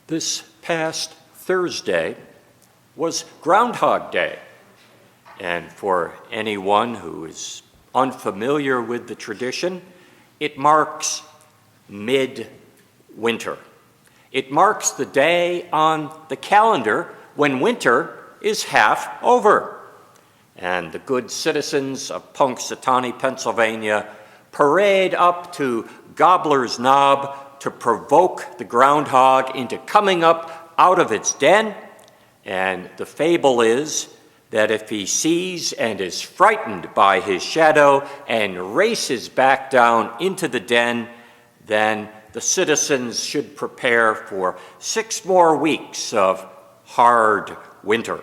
This past Thursday was Groundhog Day, and for anyone who is unfamiliar with the tradition, it marks mid-winter. It marks the day on the calendar when winter is half over, and the good citizens of Punxsutawney, Pennsylvania, parade up to Gobbler's Knob to provoke the groundhog into coming up out of its den. And the fable is that if he sees and is frightened by his shadow and races back down into the den, then the citizens should prepare for 6 more weeks of hard winter.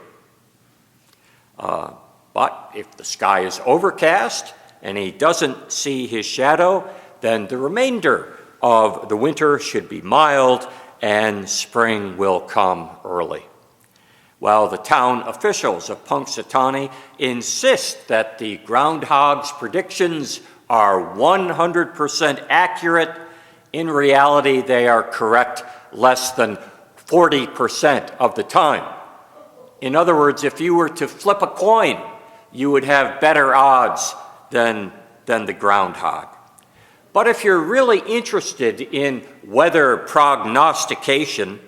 But if the sky is overcast and he doesn't see his shadow, then the remainder of the winter should be mild and spring will come early. Well, the town officials of Punxsutawney insist that the groundhog's predictions are 100% accurate. In reality, they are correct less than 40% of the time. In other words, if you were to flip a coin, you would have better odds than the groundhog. But if you're really interested in weather prognostication,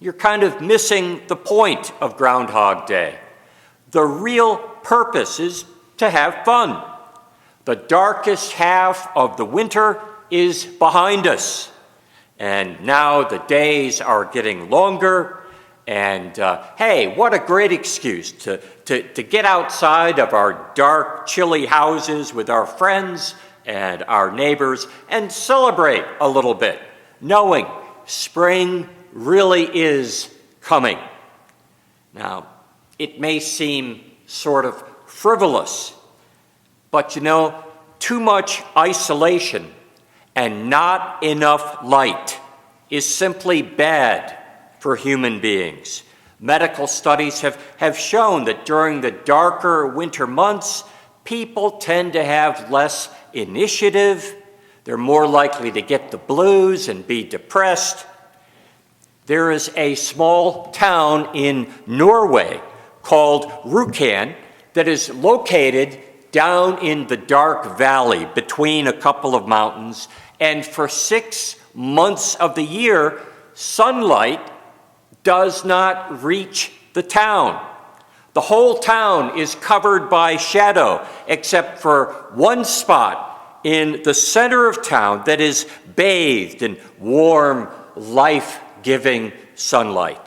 you're kind of missing the point of Groundhog Day. The real purpose is to have fun. The darkest half of the winter is behind us, and now the days are getting longer, and hey, what a great excuse to get outside of our dark, chilly houses with our friends and our neighbors and celebrate a little bit, knowing spring really is coming. Now, it may seem sort of frivolous, but you know, too much isolation and not enough light is simply bad for human beings. Medical studies have shown that during the darker winter months, people tend to have less initiative. They're more likely to get the blues and be depressed. There is a small town in Norway called Rjukan that is located down in the dark valley between a couple of mountains, and for 6 months of the year, sunlight does not reach the town. The whole town is covered by shadow, except for one spot in the center of town that is bathed in warm, life-giving sunlight.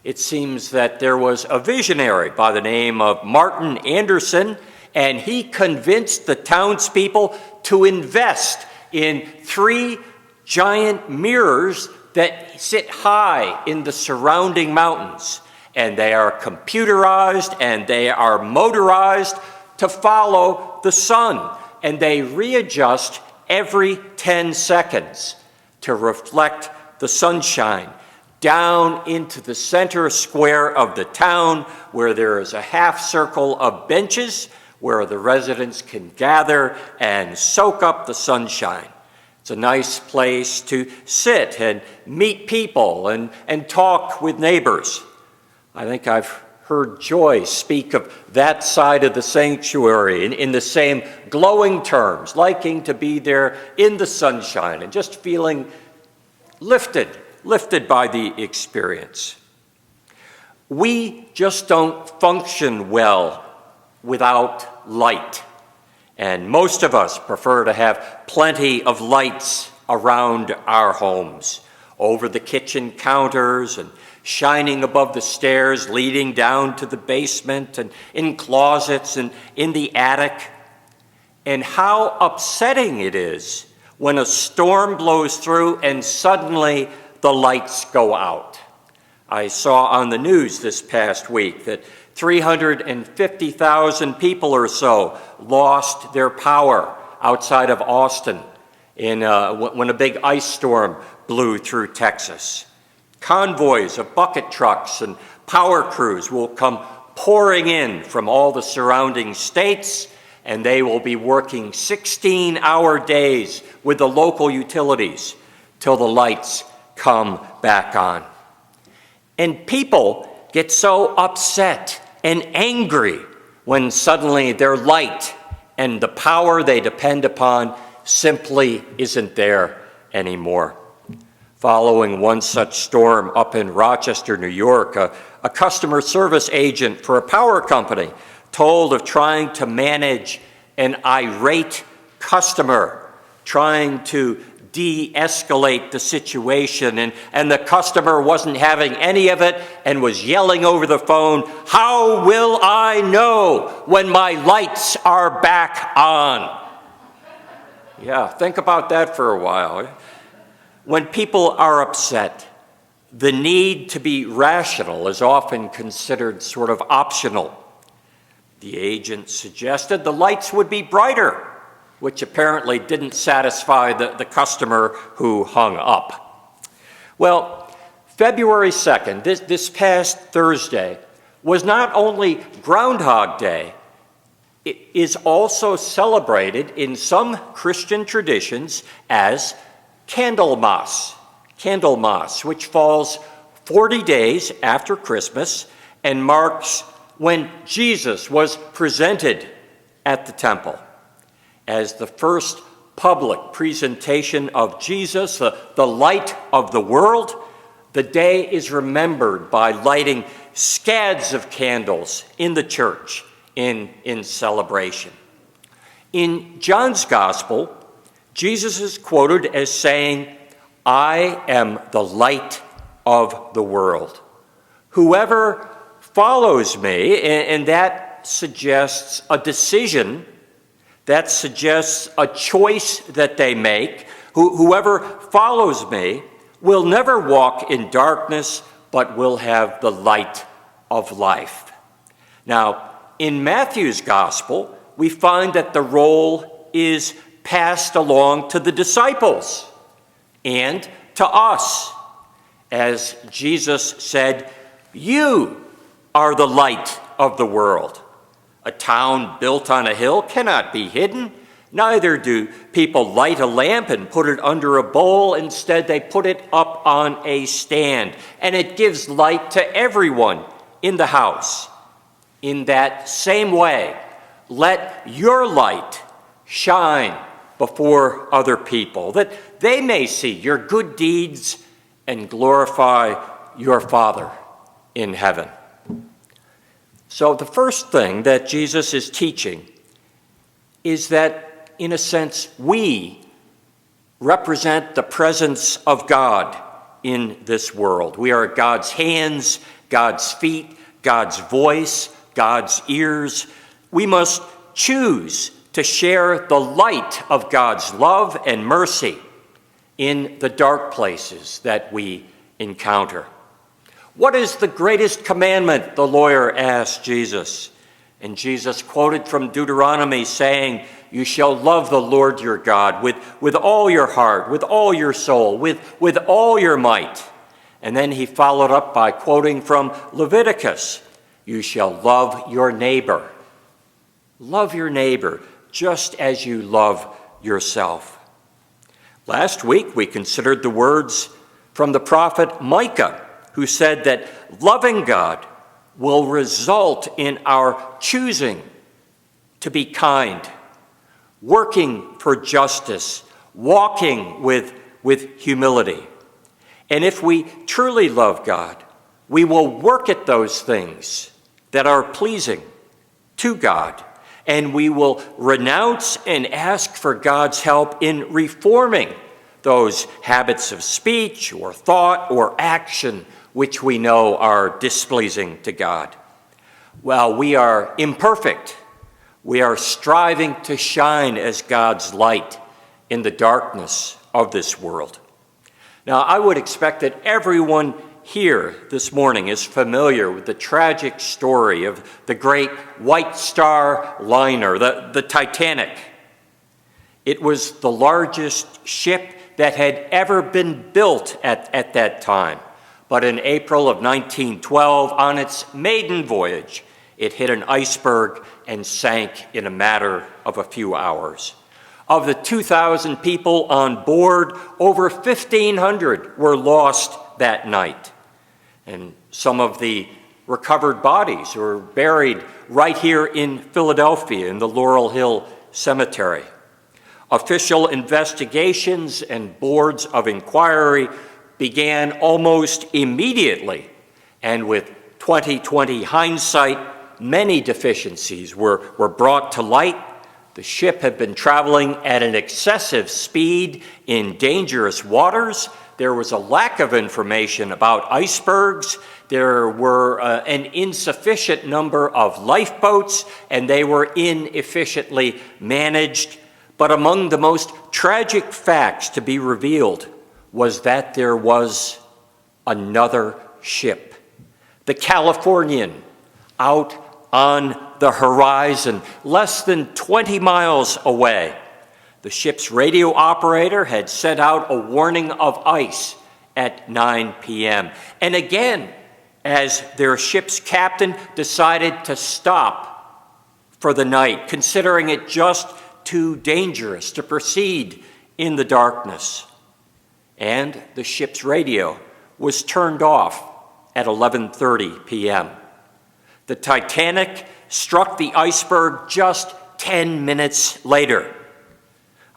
It seems that there was a visionary by the name of Martin Anderson, and he convinced the townspeople to invest in 3 giant mirrors that sit high in the surrounding mountains. And they are computerized and they are motorized to follow the sun. And they readjust every 10 seconds to reflect the sunshine down into the center square of the town, where there is a half circle of benches where the residents can gather and soak up the sunshine. It's a nice place to sit and meet people and talk with neighbors. I think I've heard Joy speak of that side of the sanctuary in the same glowing terms, liking to be there in the sunshine and just feeling lifted by the experience. We just don't function well without light, and most of us prefer to have plenty of lights around our homes, over the kitchen counters and shining above the stairs leading down to the basement, and in closets and in the attic. And how upsetting it is when a storm blows through and suddenly the lights go out. I saw on the news this past week that 350,000 people or so lost their power outside of Austin when a big ice storm blew through Texas. Convoys of bucket trucks and power crews will come pouring in from all the surrounding states, and they will be working 16-hour days with the local utilities till the lights come back on. And people get so upset and angry when suddenly their light and the power they depend upon simply isn't there anymore. Following one such storm up in Rochester, New York, a customer service agent for a power company told of trying to manage an irate customer, trying to de-escalate the situation, and the customer wasn't having any of it and was yelling over the phone, "How will I know when my lights are back on?" Yeah, think about that for a while. When people are upset, the need to be rational is often considered sort of optional. The agent suggested the lights would be brighter, which apparently didn't satisfy the customer who hung up. Well, February 2nd, this past Thursday, was not only Groundhog Day, it is also celebrated in some Christian traditions as Candlemas, which falls 40 days after Christmas and marks when Jesus was presented at the temple. As the first public presentation of Jesus, the light of the world, the day is remembered by lighting scads of candles in the church in celebration. In John's Gospel, Jesus is quoted as saying, "I am the light of the world. Whoever follows me," and that suggests a decision, that suggests a choice that they make. Whoever follows me will never walk in darkness, but will have the light of life. Now, in Matthew's Gospel, we find that the role is passed along to the disciples and to us. As Jesus said, "You are the light of the world. A town built on a hill cannot be hidden. Neither do people light a lamp and put it under a bowl. Instead, they put it up on a stand, and it gives light to everyone in the house. In that same way, let your light shine before other people, that they may see your good deeds and glorify your Father in heaven." So the first thing that Jesus is teaching is that, in a sense, we represent the presence of God in this world. We are God's hands, God's feet, God's voice, God's ears. We must choose to share the light of God's love and mercy in the dark places that we encounter. "What is the greatest commandment?" the lawyer asked Jesus. And Jesus quoted from Deuteronomy saying, "You shall love the Lord your God with all your heart, with all your soul, with all your might." And then he followed up by quoting from Leviticus, "You shall love your neighbor." Love your neighbor just as you love yourself. Last week we considered the words from the prophet Micah, who said that loving God will result in our choosing to be kind, working for justice, walking with humility. And if we truly love God, we will work at those things that are pleasing to God, and we will renounce and ask for God's help in reforming those habits of speech or thought or action which we know are displeasing to God. While we are imperfect, we are striving to shine as God's light in the darkness of this world. Now, I would expect that everyone here this morning is familiar with the tragic story of the great White Star liner, the Titanic. It was the largest ship that had ever been built at that time. But in April of 1912, on its maiden voyage, it hit an iceberg and sank in a matter of a few hours. Of the 2,000 people on board, over 1,500 were lost that night. And some of the recovered bodies were buried right here in Philadelphia in the Laurel Hill Cemetery. Official investigations and boards of inquiry began almost immediately, and with 20/20 hindsight, many deficiencies were brought to light. The ship had been traveling at an excessive speed in dangerous waters. There was a lack of information about icebergs. There were an insufficient number of lifeboats, and they were inefficiently managed. But among the most tragic facts to be revealed was that there was another ship, the Californian, out on the horizon, less than 20 miles away. The ship's radio operator had sent out a warning of ice at 9 p.m. And again, as their ship's captain decided to stop for the night, considering it just too dangerous to proceed in the darkness. And the ship's radio was turned off at 11:30 p.m. The Titanic struck the iceberg just 10 minutes later.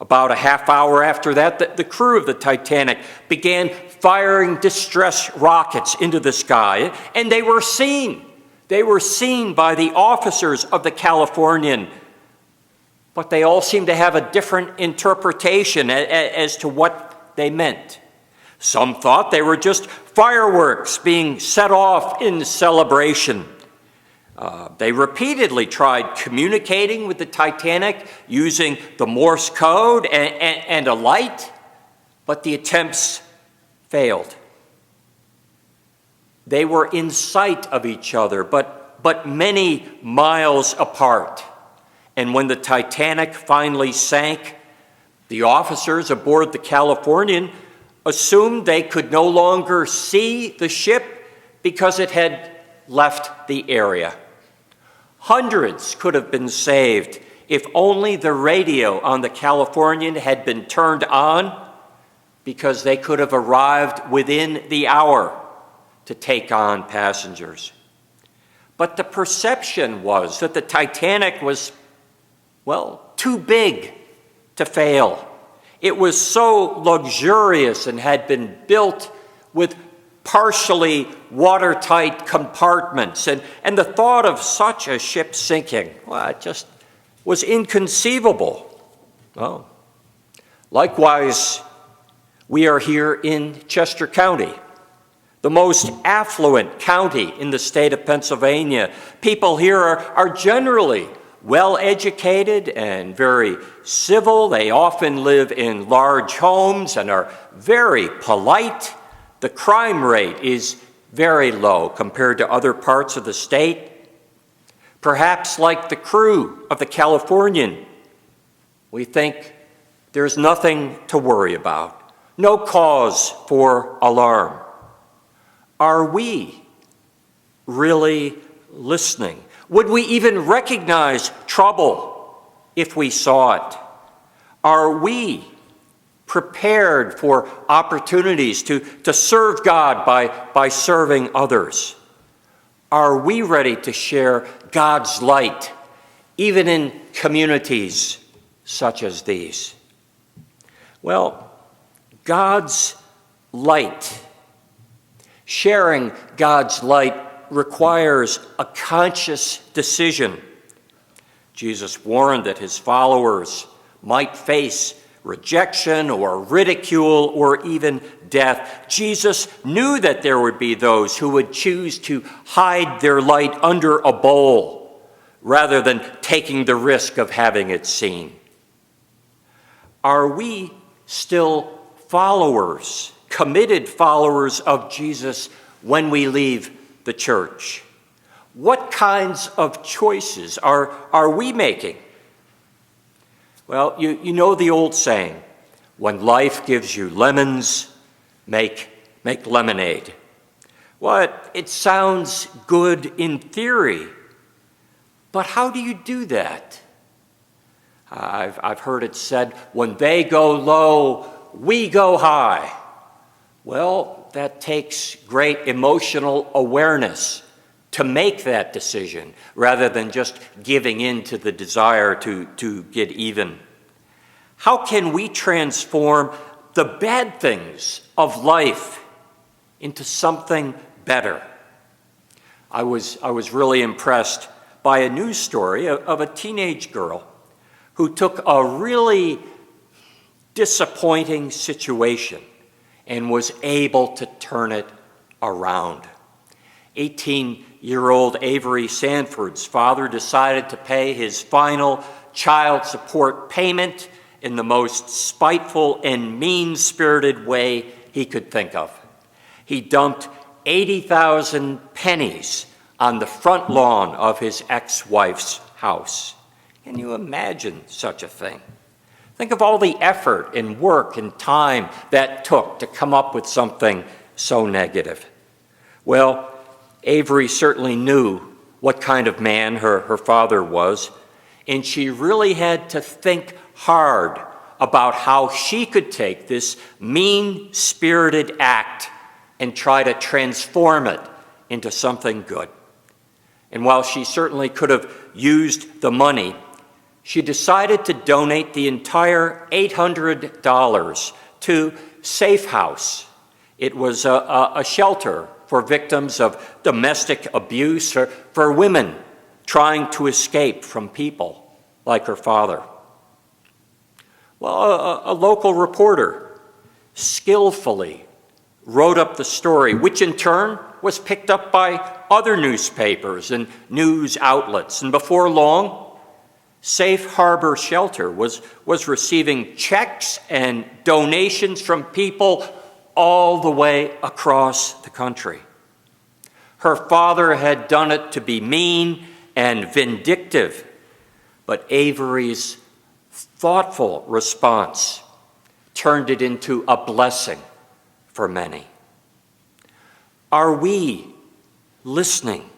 About a half hour after that, the crew of the Titanic began firing distress rockets into the sky, and they were seen. They were seen by the officers of the Californian, but they all seemed to have a different interpretation as to what they meant. Some thought they were just fireworks being set off in celebration. They repeatedly tried communicating with the Titanic using the Morse code and a light, but the attempts failed. They were in sight of each other, but many miles apart. And when the Titanic finally sank, the officers aboard the Californian assumed they could no longer see the ship because it had left the area. Hundreds could have been saved if only the radio on the Californian had been turned on, because they could have arrived within the hour to take on passengers. But the perception was that the Titanic was, too big to fail. It was so luxurious and had been built with partially watertight compartments, and the thought of such a ship sinking, it just was inconceivable. Well, likewise, we are here in Chester County, the most affluent county in the state of Pennsylvania. People here are generally well-educated and very civil. They often live in large homes and are very polite. The crime rate is very low compared to other parts of the state. Perhaps like the crew of the Californian, we think there's nothing to worry about, no cause for alarm. Are we really listening? Would we even recognize trouble if we saw it? Are we prepared for opportunities to serve God by serving others? Are we ready to share God's light, even in communities such as these? Well, God's light, sharing God's light, requires a conscious decision. Jesus warned that his followers might face rejection or ridicule or even death. Jesus knew that there would be those who would choose to hide their light under a bowl rather than taking the risk of having it seen. Are we still followers, committed followers of Jesus when we leave the church? What kinds of choices are we making? Well, you know the old saying, when life gives you lemons, make lemonade. Well, it sounds good in theory, but how do you do that? I've heard it said, when they go low, we go high. Well, that takes great emotional awareness to make that decision, rather than just giving in to the desire to get even. How can we transform the bad things of life into something better? I was really impressed by a news story of a teenage girl who took a really disappointing situation and was able to turn it around. 18-year-old Avery Sanford's father decided to pay his final child support payment in the most spiteful and mean-spirited way he could think of. He dumped 80,000 pennies on the front lawn of his ex-wife's house. Can you imagine such a thing? Think of all the effort and work and time that took to come up with something so negative. Well, Avery certainly knew what kind of man her father was, and she really had to think hard about how she could take this mean-spirited act and try to transform it into something good. And while she certainly could have used the money, she decided to donate the entire $800 to Safe House. It was a shelter for victims of domestic abuse, for women trying to escape from people like her father. Well, a local reporter skillfully wrote up the story, which in turn was picked up by other newspapers and news outlets. And before long, Safe Harbor Shelter was receiving checks and donations from people all the way across the country. Her father had done it to be mean and vindictive, but Avery's thoughtful response turned it into a blessing for many. Are we listening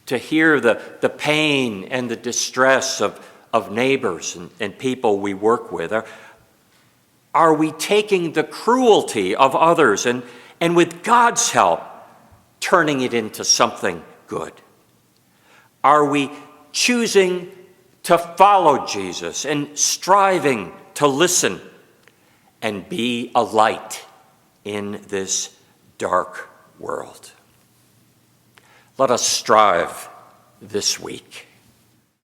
to hear the pain and the distress of neighbors and people we work with? Are we taking the cruelty of others and with God's help, turning it into something good? Are we choosing to follow Jesus and striving to listen and be a light in this dark world? Let us strive this week.